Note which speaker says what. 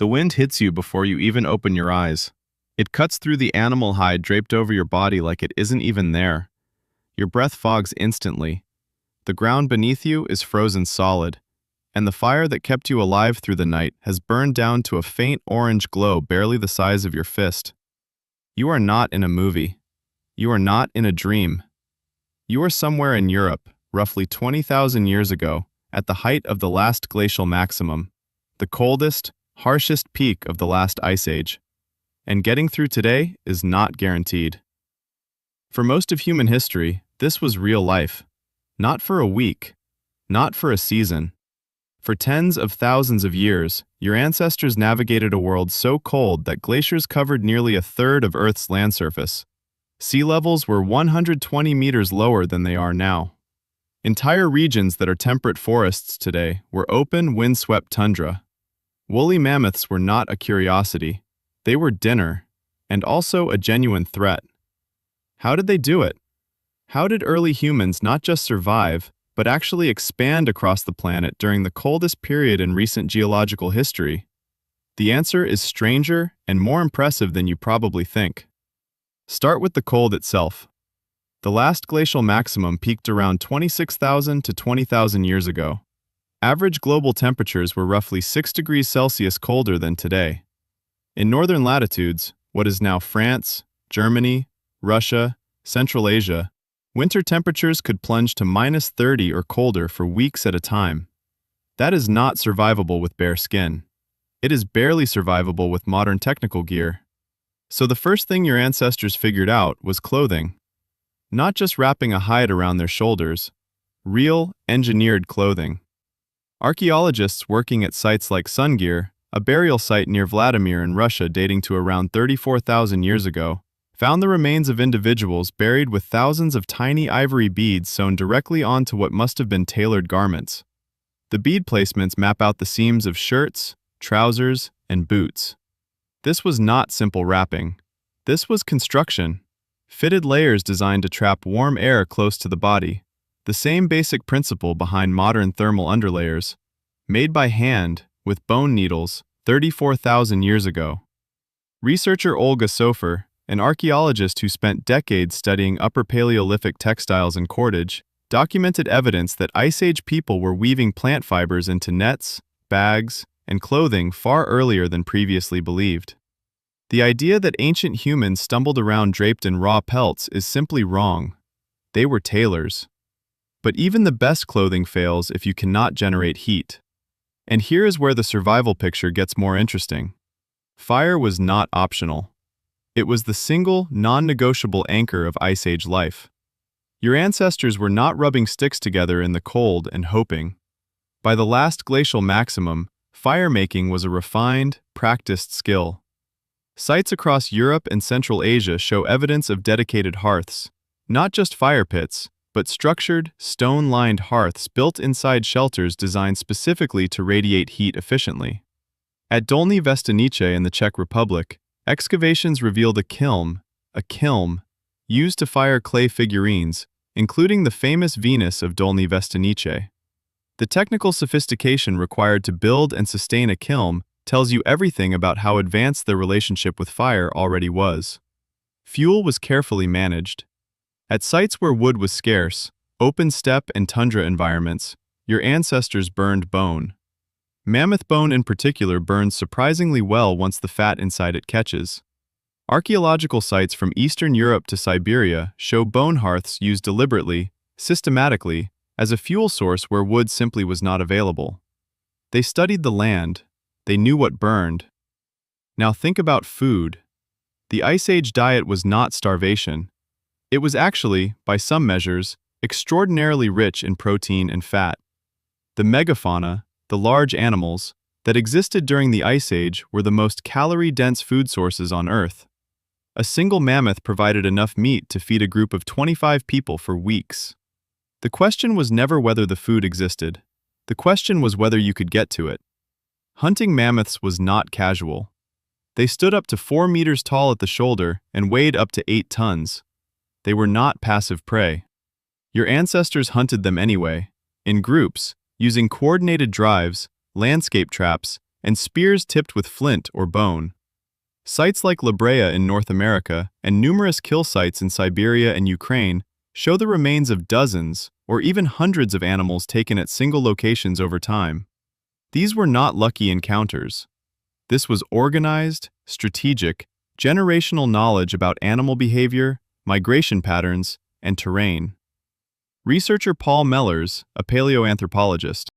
Speaker 1: The wind hits you before you even open your eyes. It cuts through the animal hide draped over your body like it isn't even there. Your breath fogs instantly. The ground beneath you is frozen solid, and the fire that kept you alive through the night has burned down to a faint orange glow barely the size of your fist. You are not in a movie. You are not in a dream. You are somewhere in Europe, roughly 20,000 years ago, at the height of the last glacial maximum, the coldest, harshest peak of the last ice age. And getting through today is not guaranteed. For most of human history, this was real life. Not for a week, not for a season. For tens of thousands of years, your ancestors navigated a world so cold that glaciers covered nearly a third of Earth's land surface. Sea levels were 120 meters lower than they are now. Entire regions that are temperate forests today were open, windswept tundra. Woolly mammoths were not a curiosity. They were dinner, and also a genuine threat. How did they do it? How did early humans not just survive, but actually expand across the planet during the coldest period in recent geological history? The answer is stranger and more impressive than you probably think. Start with the cold itself. The last glacial maximum peaked around 26,000 to 20,000 years ago. Average global temperatures were roughly 6 degrees Celsius colder than today. In northern latitudes, what is now France, Germany, Russia, Central Asia, winter temperatures could plunge to -30 or colder for weeks at a time. That is not survivable with bare skin. It is barely survivable with modern technical gear. So the first thing your ancestors figured out was clothing. Not just wrapping a hide around their shoulders, real, engineered clothing. Archaeologists working at sites like Sungir, a burial site near Vladimir in Russia dating to around 34,000 years ago, found the remains of individuals buried with thousands of tiny ivory beads sewn directly onto what must have been tailored garments. The bead placements map out the seams of shirts, trousers, and boots. This was not simple wrapping. This was construction. Fitted layers designed to trap warm air close to the body, the same basic principle behind modern thermal underlayers, made by hand with bone needles 34,000 years ago. Researcher Olga Sofer, an archaeologist who spent decades studying Upper Paleolithic textiles and cordage, documented evidence that Ice Age people were weaving plant fibers into nets, bags, and clothing far earlier than previously believed. The idea that ancient humans stumbled around draped in raw pelts is simply wrong. They were tailors. But even the best clothing fails if you cannot generate heat. And here is where the survival picture gets more interesting. Fire was not optional. It was the single, non-negotiable anchor of Ice Age life. Your ancestors were not rubbing sticks together in the cold and hoping. By the last glacial maximum, fire-making was a refined, practiced skill. Sites across Europe and Central Asia show evidence of dedicated hearths, not just fire pits, but structured, stone-lined hearths built inside shelters designed specifically to radiate heat efficiently. At Dolní Věstonice in the Czech Republic, excavations revealed a kiln, used to fire clay figurines, including the famous Venus of Dolní Věstonice. The technical sophistication required to build and sustain a kiln tells you everything about how advanced their relationship with fire already was. Fuel was carefully managed. At sites where wood was scarce, open steppe and tundra environments, your ancestors burned bone. Mammoth bone in particular burns surprisingly well once the fat inside it catches. Archaeological sites from Eastern Europe to Siberia show bone hearths used deliberately, systematically, as a fuel source where wood simply was not available. They studied the land. They knew what burned. Now think about food. The Ice Age diet was not starvation. It was actually, by some measures, extraordinarily rich in protein and fat. The megafauna, the large animals, that existed during the Ice Age were the most calorie-dense food sources on Earth. A single mammoth provided enough meat to feed a group of 25 people for weeks. The question was never whether the food existed. The question was whether you could get to it. Hunting mammoths was not casual. They stood up to 4 meters tall at the shoulder and weighed up to 8 tons. They were not passive prey. Your ancestors hunted them anyway, in groups, using coordinated drives, landscape traps, and spears tipped with flint or bone. Sites like Brea in North America and numerous kill sites in Siberia and Ukraine show the remains of dozens or even hundreds of animals taken at single locations over time. These were not lucky encounters. This was organized, strategic, generational knowledge about animal behavior, migration patterns, and terrain. Researcher Paul Mellers, a paleoanthropologist,